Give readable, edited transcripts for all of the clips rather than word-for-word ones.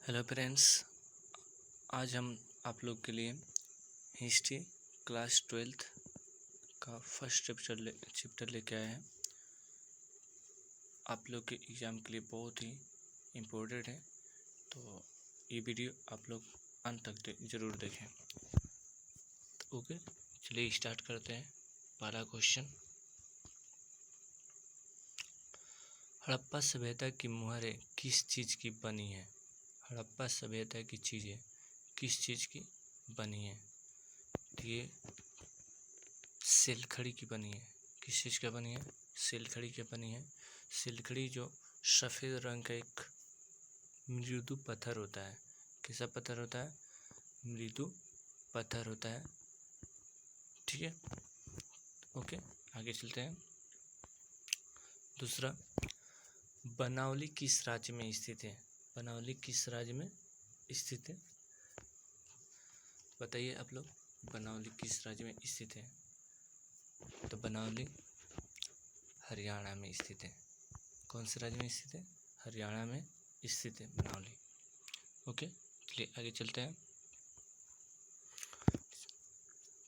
Hello friends, आज हम आप लोग के लिए हिस्ट्री क्लास 12th का फर्स्ट चैप्टर लेके आए हैं। आप लोग के एग्ज़ाम के लिए बहुत ही इम्पोर्टेंट है, तो ये वीडियो आप लोग अंत तक ज़रूर देखें। तो ओके, चलिए स्टार्ट करते हैं। पहला क्वेश्चन, हड़प्पा सभ्यता की मुहरें किस चीज़ की बनी है? हड़प्पा सभ्यता की चीज़ें किस चीज़ की बनी है? तो ये सिलखड़ी की बनी है। किस चीज़ का बनी है? सिलखड़ी की बनी है। सिलखड़ी जो सफ़ेद रंग का एक मृदु पत्थर होता है। कैसा पत्थर होता है? मृदु पत्थर होता है। ठीक है, ओके, आगे चलते हैं। दूसरा, बनावली किस राज्य में स्थित है? बनावली किस राज्य में स्थित है? बताइए आप लोग, बनावली किस राज्य में स्थित है? तो बनावली हरियाणा में स्थित है। कौन से राज्य में स्थित है? हरियाणा में स्थित है बनावली। ओके, चलिए आगे चलते हैं।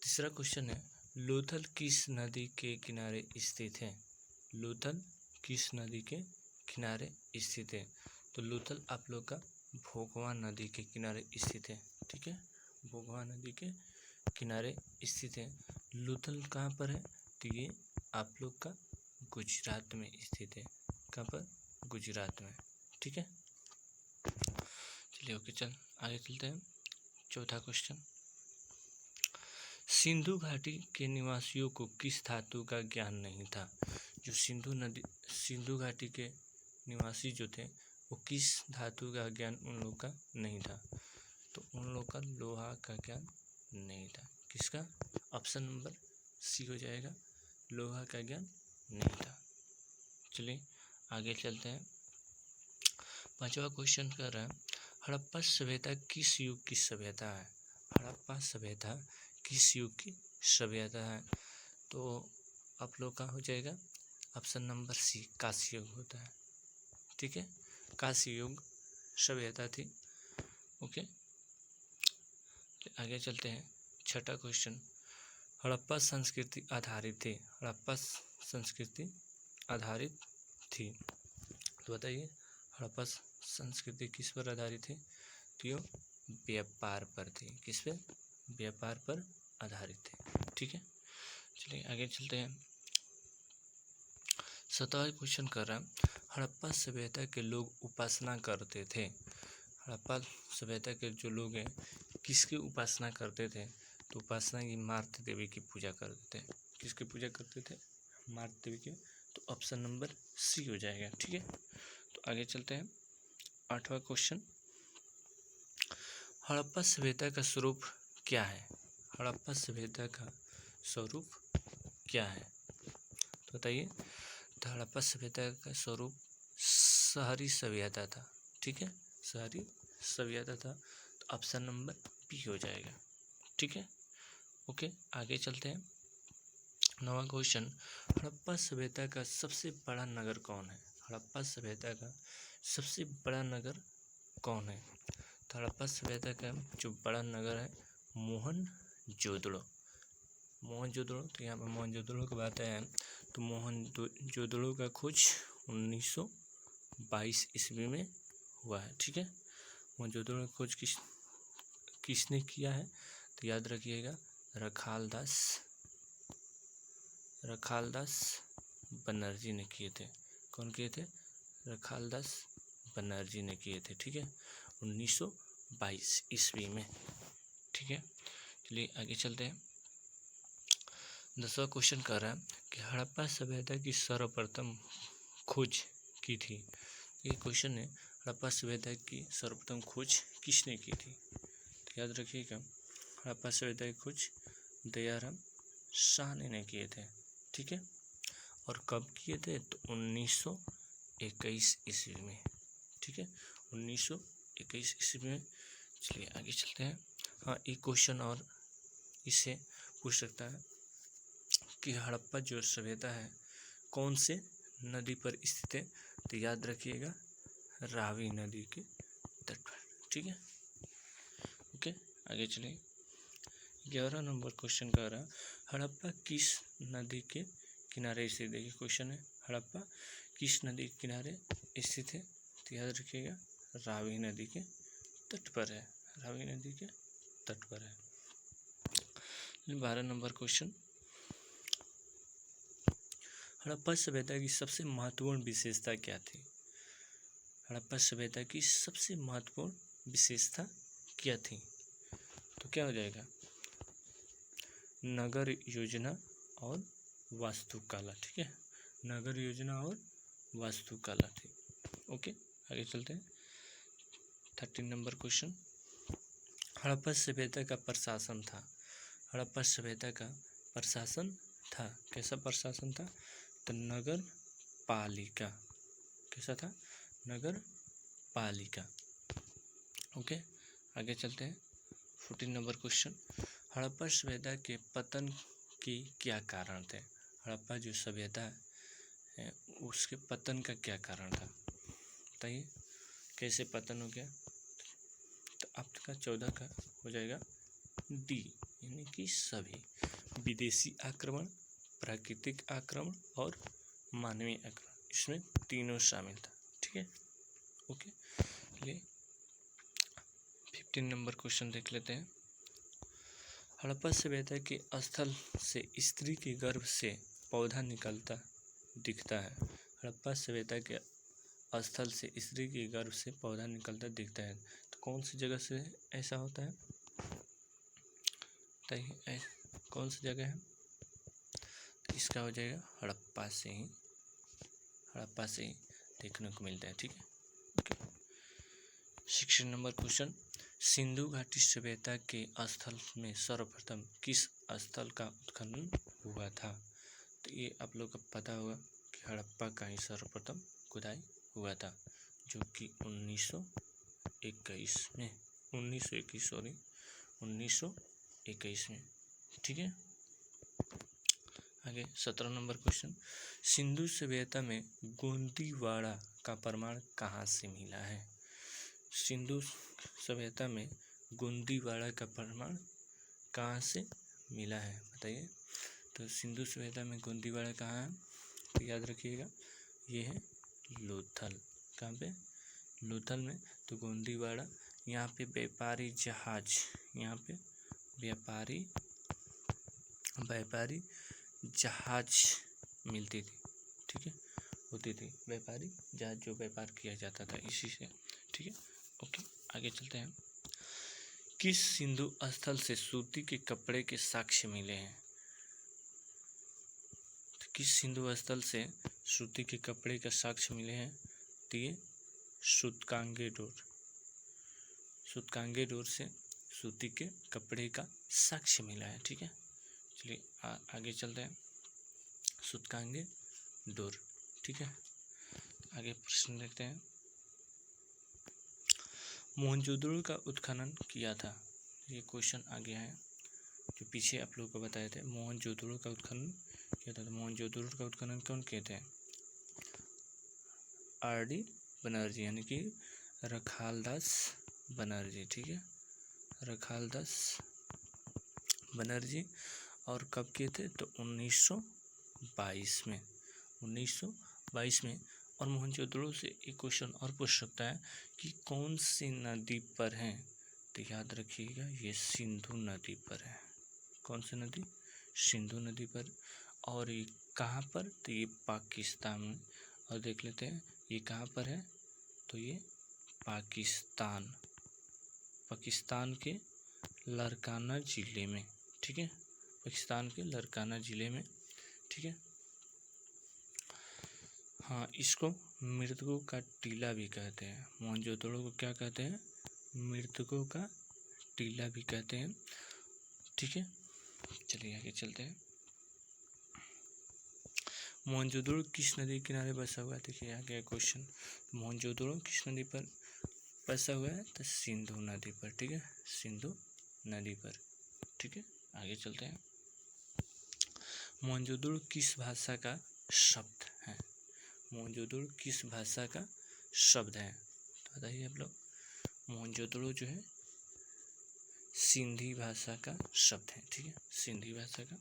तीसरा क्वेश्चन है, लोथल किस नदी के किनारे स्थित है? लोथल किस नदी के किनारे स्थित है? तो लोथल आप लोग का भोगवा नदी के किनारे स्थित है। ठीक है, भोगवा नदी के किनारे स्थित है। लोथल कहाँ पर है? तो ये आप लोग का गुजरात में स्थित है। कहाँ पर? गुजरात में। ठीक है, चलिए ओके, चल आगे चलते हैं। चौथा क्वेश्चन, सिंधु घाटी के निवासियों को किस धातु का ज्ञान नहीं था? जो सिंधु घाटी के निवासी जो थे वो किस धातु का ज्ञान उन लोग का नहीं था? तो उन लोग का लोहा का ज्ञान नहीं था। किसका? ऑप्शन नंबर सी हो जाएगा, लोहा का ज्ञान नहीं था। चलिए आगे चलते हैं। पांचवा क्वेश्चन कर रहा है, हड़प्पा सभ्यता किस युग की सभ्यता है? हड़प्पा सभ्यता किस युग की सभ्यता है? तो आप लोग का हो जाएगा ऑप्शन नंबर सी, कांस्य युग होता है। ठीक है, कांस्य युग सभ्यता थी। ओके, आगे चलते हैं। छठा क्वेश्चन, हड़प्पा संस्कृति आधारित थी। हड़प्पा संस्कृति आधारित थी, तो बताइए हड़प्पा संस्कृति किस पर आधारित थी? तो व्यापार पर थी। किस पे? व्यापार पर आधारित थी। ठीक है, चलिए आगे चलते हैं। 7वां क्वेश्चन कर रहा है, हड़प्पा सभ्यता के लोग उपासना करते थे। हड़प्पा सभ्यता के जो लोग हैं किसकी उपासना करते थे? तो उपासना की मार्त देवी की पूजा करते थे। किसकी पूजा करते थे? मार्त देवी की। तो ऑप्शन नंबर सी हो जाएगा। ठीक है, तो आगे चलते हैं। 8वां क्वेश्चन, हड़प्पा सभ्यता का स्वरूप क्या है? हड़प्पा सभ्यता का स्वरूप क्या है? तो बताइए। तो हड़प्पा सभ्यता का स्वरूप शहरी सभ्यता था। ठीक है, शहरी सभ्यता था। तो ऑप्शन नंबर बी हो जाएगा। ठीक है, ओके, आगे चलते हैं। 9वां क्वेश्चन, हड़प्पा सभ्यता का सबसे बड़ा नगर कौन है? हड़प्पा सभ्यता का सबसे बड़ा नगर कौन है? तो हड़प्पा सभ्यता का जो बड़ा नगर है मोहनजोदड़ो। मोहनजोदड़ो, तो यहाँ पर मोहनजोदड़ो की बात है तो मोहनजोदड़ो का खोज 1922 ईस्वी में हुआ है। ठीक है, मोहनजोदड़ो की खोज किसने किया है? तो याद रखिएगा, रखालदास बनर्जी ने किए थे। कौन किए थे? रखालदास बनर्जी ने किए थे। ठीक है, 1922 ईस्वी में। ठीक है, चलिए आगे चलते हैं। 10वां क्वेश्चन कर रहा है कि हड़प्पा सभ्यता की सर्वप्रथम खोज की थी। ये क्वेश्चन है, हड़प्पा सभ्यता की सर्वप्रथम खोज किसने की थी? तो याद रखिएगा, हड़प्पा सभ्यता की खोज दयाराम साहनी ने किए थे। ठीक है, और कब किए थे? तो 1921 ईस्वी में। ठीक है, 1921 ईस्वी में। चलिए आगे चलते हैं। हाँ, एक क्वेश्चन और इससे पूछ सकता है कि हड़प्पा जो सभ्यता है कौन से नदी पर स्थित है? तो याद रखिएगा, रावी नदी के तट पर। ठीक है। ओके, आगे चलिए। 11 नंबर क्वेश्चन कह रहा है हड़प्पा किस नदी के किनारे स्थित। देखिए क्वेश्चन है हड़प्पा किस नदी के किनारे स्थित है, तो याद रखिएगा रावी नदी के तट पर है, रावी नदी के तट पर है। 12 नंबर क्वेश्चन, हड़प्पा सभ्यता की सबसे महत्वपूर्ण विशेषता क्या थी। हड़प्पा सभ्यता की सबसे महत्वपूर्ण विशेषता क्या थी, तो क्या हो जाएगा नगर योजना और वास्तुकला। ठीक है, नगर योजना और वास्तुकला थी। ओके, आगे चलते हैं। 13 नंबर क्वेश्चन, हड़प्पा सभ्यता का प्रशासन था। हड़प्पा सभ्यता का प्रशासन था, कैसा प्रशासन था, तो नगर पालिका। कैसा था, नगर पालिका। ओके, आगे चलते हैं। 14 नंबर क्वेश्चन, हड़प्पा सभ्यता के पतन के क्या कारण थे। हड़प्पा जो सभ्यता है उसके पतन का क्या कारण था, बताइए कैसे पतन हो गया। तो आपका 14 का हो जाएगा डी, यानी कि सभी विदेशी आक्रमण, प्राकृतिक आक्रमण और मानवीय आक्रमण, इसमें तीनों शामिल था। ठीक है, ओके। चलिए 15 नंबर क्वेश्चन देख लेते हैं। हड़प्पा सभ्यता के स्थल से स्त्री के गर्भ से पौधा निकलता दिखता है। हड़प्पा सभ्यता के स्थल से स्त्री के गर्भ से पौधा निकलता दिखता है, तो कौन सी जगह से ऐसा होता है, बताइए कौन सी जगह है, तो इसका हो जाएगा हड़प्पा से ही, हड़प्पा से ही देखने को मिलता है। ठीक है, ओके। 16 नंबर क्वेश्चन, सिंधु घाटी सभ्यता के स्थल में सर्वप्रथम किस स्थल का उत्खनन हुआ था, तो ये आप लोग को पता होगा कि हड़प्पा का ही सर्वप्रथम खुदाई हुआ था, जो कि 1921 में 1921 में। ठीक है, आगे 17 नंबर क्वेश्चन, सिंधु सभ्यता में गोंदीवाड़ा का प्रमाण कहाँ से मिला है। सिंधु सभ्यता में गोंदीवाड़ा का प्रमाण कहाँ से मिला है, बताइए। तो सिंधु सभ्यता में गोंदीवाड़ा कहाँ है, तो याद रखिएगा ये है लोथल। कहाँ पे, लोथल में। तो गोंदीवाड़ा, यहाँ पे व्यापारी जहाज, यहाँ पे व्यापारी जहाज मिलती थी। ठीक है, होती थी व्यापारी जहाज, जो व्यापार किया जाता था इसी से। ठीक है, ओके, आगे चलते हैं। किस सिंधु स्थल से सूती के कपड़े के साक्ष्य मिले हैं, तो किस सिंधु स्थल से सूती के कपड़े का साक्ष्य मिले हैं, तो ये सूतकांगे डोर से सूती के कपड़े का साक्ष्य मिला है। ठीक है, चलिए आगे चलते हैं। सूतकांगे डोर। ठीक है, आगे प्रश्न देखते हैं। मोहनजोदड़ो का उत्खनन किया था, ये क्वेश्चन आ गया है जो पीछे आप लोगों को बताए थे। मोहनजोदड़ो का उत्खनन किया था, तो मोहनजोदड़ो का उत्खनन कौन किए थे, आर.डी. बनर्जी, यानी कि रखालदास बनर्जी। ठीक है, रखालदास बनर्जी। और कब किए थे, तो 1922 में, 1922 में। और मोहनजोदड़ो से एक क्वेश्चन और पूछ सकता है कि कौन सी नदी पर है, तो याद रखिएगा ये सिंधु नदी पर है। कौन सी नदी, सिंधु नदी पर। और ये कहाँ पर, तो ये पाकिस्तान में। और देख लेते हैं ये कहाँ पर है, तो ये पाकिस्तान के लारकाना जिले में। ठीक है, पाकिस्तान के लारकाना जिले में। ठीक है, हाँ, इसको मृतकों का टीला भी कहते हैं। मोहनजोदड़ो को क्या कहते हैं, मृतकों का टीला भी कहते हैं। ठीक है, चलिए आगे चलते हैं। मोहनजोदड़ो किस नदी के किनारे बसा हुआ है, देखिए आ गया क्वेश्चन। मोहनजोदड़ो किस नदी पर बसा हुआ है, तो सिंधु नदी पर। ठीक है, सिंधु नदी पर। ठीक है, आगे चलते हैं। मोहनजोदड़ो किस भाषा का शब्द है, मोहनजोदड़ो किस भाषा का शब्द है, तो बताइए आप लोग। मोहनजोदड़ो जो है सिंधी भाषा का शब्द है, ठीक है, सिंधी भाषा का।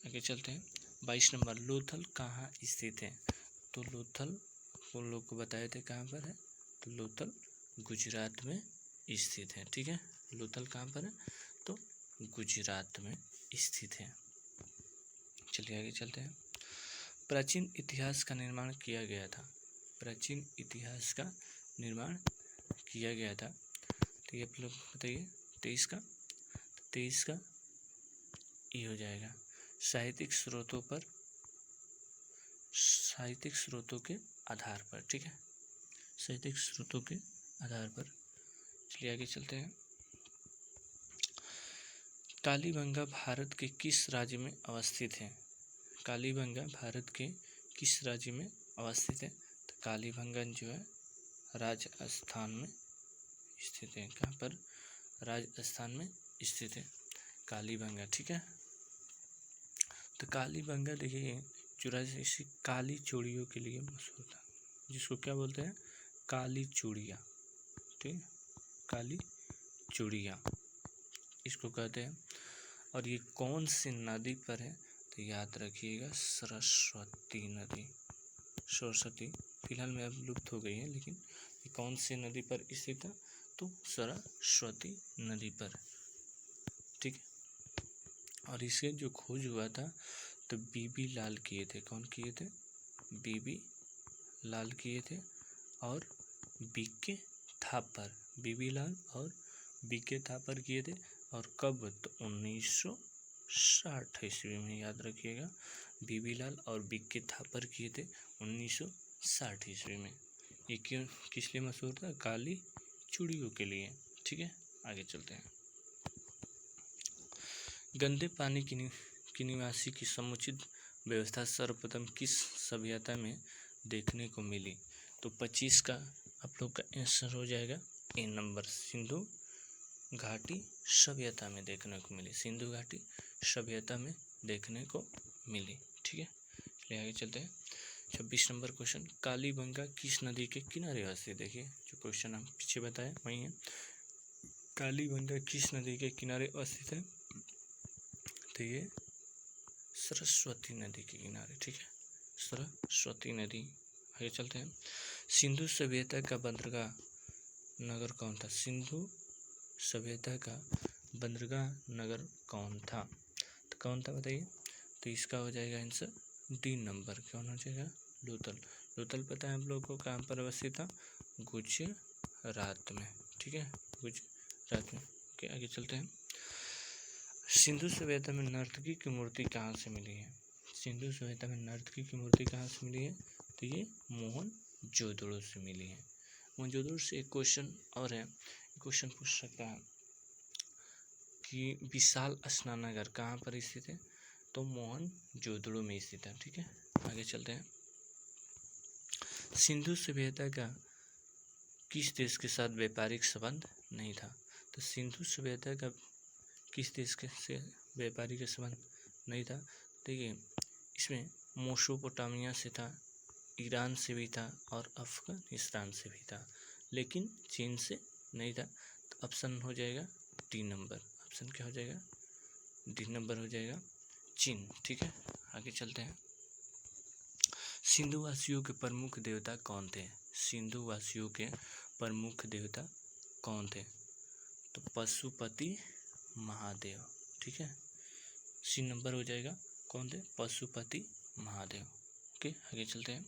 आगे चलते हैं। 22 नंबर, लोथल कहाँ स्थित है? तो लोथल उन लोग को बताए थे कहाँ पर है, तो लोथल गुजरात में स्थित है, ठीक है। लोथल कहाँ पर है? तो गुजरात में स्थित है। चलिए आगे चलते हैं। प्राचीन इतिहास का निर्माण किया गया था। प्राचीन इतिहास का निर्माण किया गया था, तो ये आप लोग बताइए 23 का। 23 का ये हो जाएगा साहित्यिक स्रोतों के आधार पर, ठीक है, साहित्यिक स्रोतों के आधार पर। चलिए आगे चलते हैं। कालीबंगा भारत के किस राज्य में अवस्थित है? कालीबंगा भारत के किस राज्य में अवस्थित है? तो कालीबंगा जो है राजस्थान में स्थित है। कहाँ पर? राजस्थान में स्थित है कालीबंगा, ठीक है। तो कालीबंगा देखिए जो राज्य काली चूड़ियों के लिए मशहूर था, जिसको क्या बोलते हैं? काली चूड़ियाँ, ठीक है, काली चूड़ियाँ इसको कहते हैं। और ये कौन सी नदी पर है? तो याद रखिएगा सरस्वती नदी। सरस्वती फिलहाल में अब लुप्त हो गई है, लेकिन ये कौन सी नदी पर स्थित है? तो सरस्वती नदी पर, ठीक है। और इसके जो खोज हुआ था तो बीबी लाल किए थे। कौन किए थे? बीबी लाल किए थे और बीके थापर, बीबी लाल और बीके थापर किए थे। और कब? तो 1960 ईस्वी में, याद रखिएगा, बीबी लाल और बीके थापर किए थे 1960 ईस्वी में। ये क्यों, किस लिए मशहूर था? काली चूड़ियों के लिए, ठीक है। आगे चलते हैं। गंदे पानी की निवासी की समुचित व्यवस्था सर्वप्रथम किस सभ्यता में देखने को मिली? तो 25 का आप लोग का आंसर हो जाएगा ए नंबर, सिंधु घाटी सभ्यता में देखने को मिली। सिंधु घाटी सभ्यता में देखने को मिली, ठीक है। चलिए आगे चलते हैं। 26 नंबर क्वेश्चन, कालीबंगा किस नदी के किनारे अवस्थित? देखिए जो क्वेश्चन हम पीछे बताए वही है। कालीबंगा किस नदी के किनारे अवस्थित है? तो ये सरस्वती नदी के किनारे, ठीक है, सरस्वती नदी। आगे चलते हैं। सिंधु सभ्यता का बंदरगाह नगर कौन था? सिंधु सभ्यता का बंदरगाह नगर कौन था? तो कौन था बताइए? तो इसका हो जाएगा आंसर डी नंबर। कौन हो जाएगा? लोथल। लोथल पता है हम लोग को कहाँ पर अवस्थित था? गुजरात में, ठीक है, गुजरात में। ओके आगे चलते हैं। सिंधु सभ्यता में नर्तकी की मूर्ति कहाँ से मिली है? सिंधु सभ्यता में नर्तकी की मूर्ति कहाँ से मिली है? तो ये मोहनजोदड़ो से मिली है। मोहनजोदड़ो से एक क्वेश्चन और है, क्वेश्चन पूछ सकता है कि विशाल स्नानागार कहाँ पर स्थित है? तो मोहनजोदड़ो में स्थित है, ठीक है। आगे चलते हैं। सिंधु सभ्यता का किस देश के साथ व्यापारिक संबंध नहीं था? तो सिंधु सभ्यता का किस देश के से व्यापारिक संबंध नहीं था? देखिए इसमें मेसोपोटामिया से था, ईरान से भी था और अफगानिस्तान से भी था, लेकिन चीन से नहीं था। तो ऑप्शन हो जाएगा डी नंबर। ऑप्शन क्या हो जाएगा? डी नंबर हो जाएगा, चीन, ठीक है। आगे चलते हैं। सिंधु वासियों के प्रमुख देवता कौन थे? सिंधु वासियों के प्रमुख देवता कौन थे? तो पशुपति महादेव, ठीक है। सी नंबर हो जाएगा, कौन थे? पशुपति महादेव। ओके आगे चलते हैं।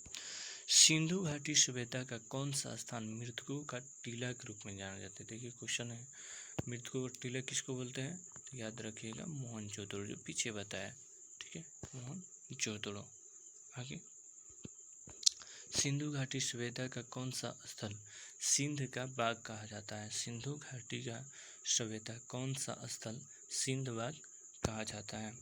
सिंधु घाटी सभ्यता का कौन सा स्थान मृतकों का टीला के रूप में जाना जाता है? देखिए क्वेश्चन है, मृतकों का टीला किसको बोलते हैं? तो याद रखिएगा मोहनजोदड़ो, जो पीछे बताया, ठीक है, मोहनजोदड़ो। आगे, सिंधु घाटी सभ्यता का कौन सा स्थल सिंध का बाग कहा जाता है? सिंधु घाटी का सभ्यता कौन सा स्थल सिंध बाग कहा जाता है?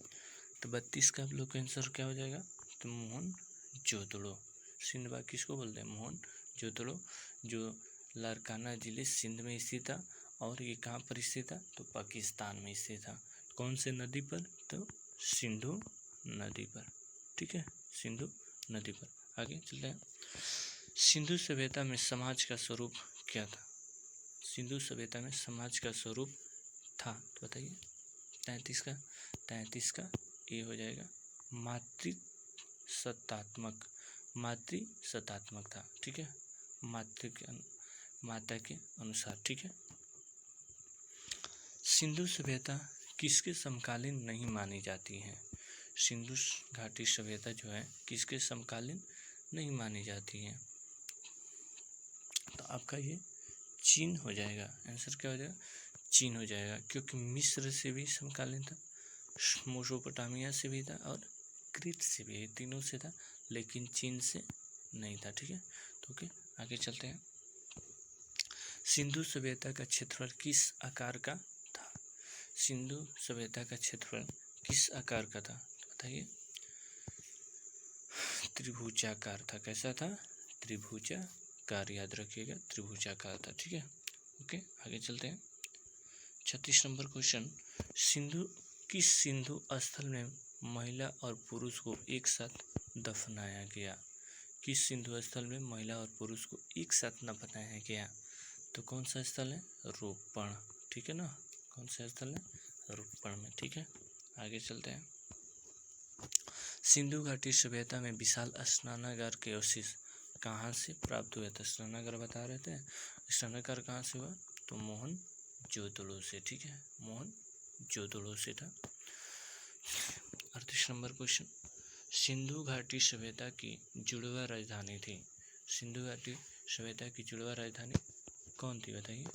तो 32 का आप लोग का आंसर क्या हो जाएगा? तो मोहनजोदड़ो। सिंध बाग किसको बोलते हैं? मोहनजोदड़ो, जो लारकाना जिले सिंध में स्थित था। और ये कहाँ पर स्थित था? तो पाकिस्तान में स्थित था। कौन से नदी पर? तो सिंधु नदी पर, ठीक है, सिंधु नदी पर। आगे चलते हैं। सिंधु सभ्यता में समाज का स्वरूप क्या था? सिंधु सभ्यता में समाज का स्वरूप था? तो बताइए 33 का ये हो जाएगा मातृसत्तात्मक था। ठीक है, माता के अनुसार। ठीक है, सिंधु सभ्यता किसके समकालीन नहीं मानी जाती है? सिंधु घाटी सभ्यता जो है किसके समकालीन नहीं मानी जाती है? तो आपका ये चीन हो जाएगा। आंसर क्या हो जाएगा? चीन हो जाएगा, क्योंकि मिस्र से भी समकालीन था, मेसोपोटामिया से भी था और क्रीट से भी, तीनों से था, लेकिन चीन से नहीं था। ठीक है, तो ओके आगे चलते हैं। सिंधु सभ्यता का क्षेत्रफल किस आकार का था? सिंधु सभ्यता का क्षेत्रफल किस आकार का था? तो बताइए त्रिभुजाकार था। कैसा था? त्रिभुजाकार, याद रखिएगा त्रिभुजाकार था। ठीक है, ओके आगे चलते हैं। 36 नंबर क्वेश्चन, किस सिंधु स्थल में महिला और पुरुष को एक साथ दफनाया गया? किस सिंधु स्थल में महिला और पुरुष को एक साथ दफनाया गया? तो कौन सा स्थल है? रोपण। ठीक है ना, कौन सा स्थल है? रोपण में। ठीक है, आगे चलते हैं। सिंधु घाटी सभ्यता में विशाल स्नानागार के अवशेष कहाँ से प्राप्त हुए थे? स्नानागार बता रहे थे, स्नानागार कहाँ से हुआ? तो मोहनजोदड़ो से। ठीक है, मोहनजोदड़ो से था। 38 नंबर क्वेश्चन, सिंधु घाटी सभ्यता की जुड़वा राजधानी थी। सिंधु घाटी सभ्यता की जुड़वा राजधानी कौन थी? बताइए।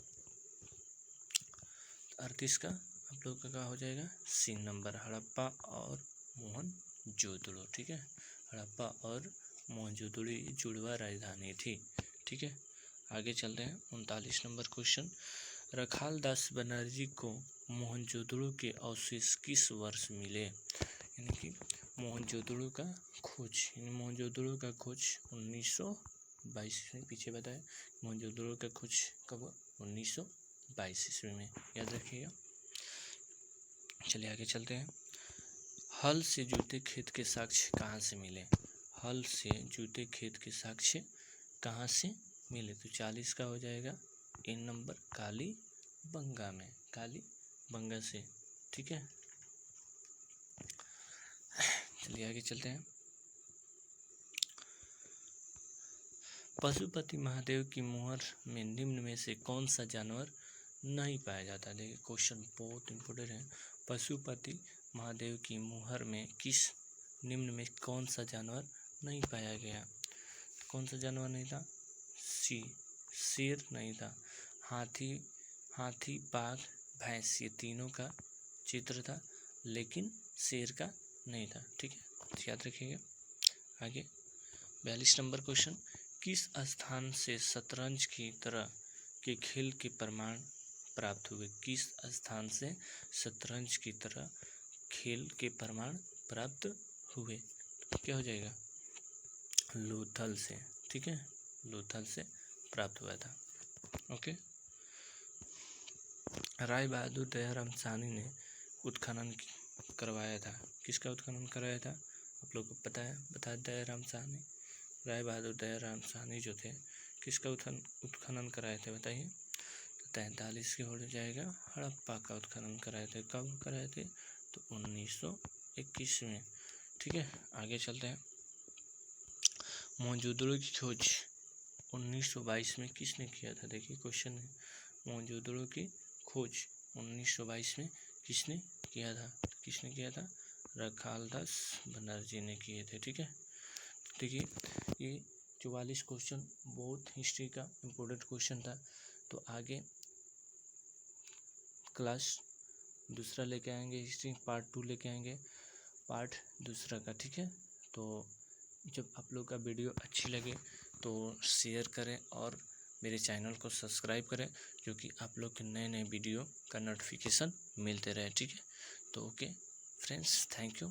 38 का आप लोग का हो जाएगा सी नंबर, हड़प्पा और मोहनजोदड़ो। ठीक है, हड़प्पा और मोहनजोदड़ो जुड़वा राजधानी थी। ठीक है, आगे चलते हैं। 39 नंबर क्वेश्चन, रखालदास बनर्जी को मोहनजोदड़ो के अवशेष किस वर्ष मिले? यानी कि मोहनजोदड़ो का खोज, 1922 में, पीछे बताया मोहनजोदड़ो का खोज कब हुआ? 1922 ईस्वी में, याद रखिएगा। चलिए आगे चलते हैं। हल से जुते खेत के साक्ष्य कहाँ से मिले? हल से जुते खेत के साक्ष्य कहाँ से मिले? तो 40 का हो जाएगा इन नंबर, कालीबंगा में, कालीबंगा से। ठीक है, चलिए आगे चलते हैं। पशुपति महादेव की मुहर में निम्न में से कौन सा जानवर नहीं पाया जाता? देखिए क्वेश्चन बहुत इंपॉर्टेंट है। पशुपति महादेव की मुहर में निम्न में कौन सा जानवर नहीं पाया गया? कौन सा जानवर नहीं था? शेर नहीं था, हाथी, बाघ, भैंस, ये तीनों का चित्र था, लेकिन शेर का नहीं था। ठीक है, याद रखिएगा। आगे 42 नंबर क्वेश्चन, किस स्थान से शतरंज की तरह के खेल के प्रमाण प्राप्त हुए? किस स्थान से शतरंज की तरह खेल के प्रमाण प्राप्त हुए? तो क्या हो जाएगा? लोथल से। ठीक है, लोथल से प्राप्त हुआ था। ओके, राय बहादुर दयाराम साहनी ने उत्खनन करवाया था। किसका उत्खनन करवाया था? आप लोग को पता है, बता दयाराम साहनी, राय बहादुर दयाराम साहनी जो थे किसका उत्खनन कराए थे? बताइए। तो 43 के हो जाएगा हड़प्पा का उत्खनन कराए थे। कब कराए थे? तो 1921 में। ठीक है, आगे चलते हैं। मोहनजोदड़ो की खोज 1922 में किसने किया था? देखिए क्वेश्चन है, मोहनजोदड़ो की खोज 1922 में किसने किया था? किसने किया था? रखालदास बनर्जी ने किए थे। ठीक है, देखिए ये 44 क्वेश्चन बहुत हिस्ट्री का इम्पोर्टेंट क्वेश्चन था। तो आगे क्लास दूसरा लेके आएंगे, हिस्ट्री पार्ट 2 लेके आएंगे, पार्ट दूसरा का। ठीक है, तो जब आप लोग का वीडियो अच्छी लगे तो शेयर करें और मेरे चैनल को सब्सक्राइब करें, क्योंकि आप लोग के नए नए वीडियो का नोटिफिकेशन मिलते रहे। ठीक है, तो ओके फ्रेंड्स, थैंक यू।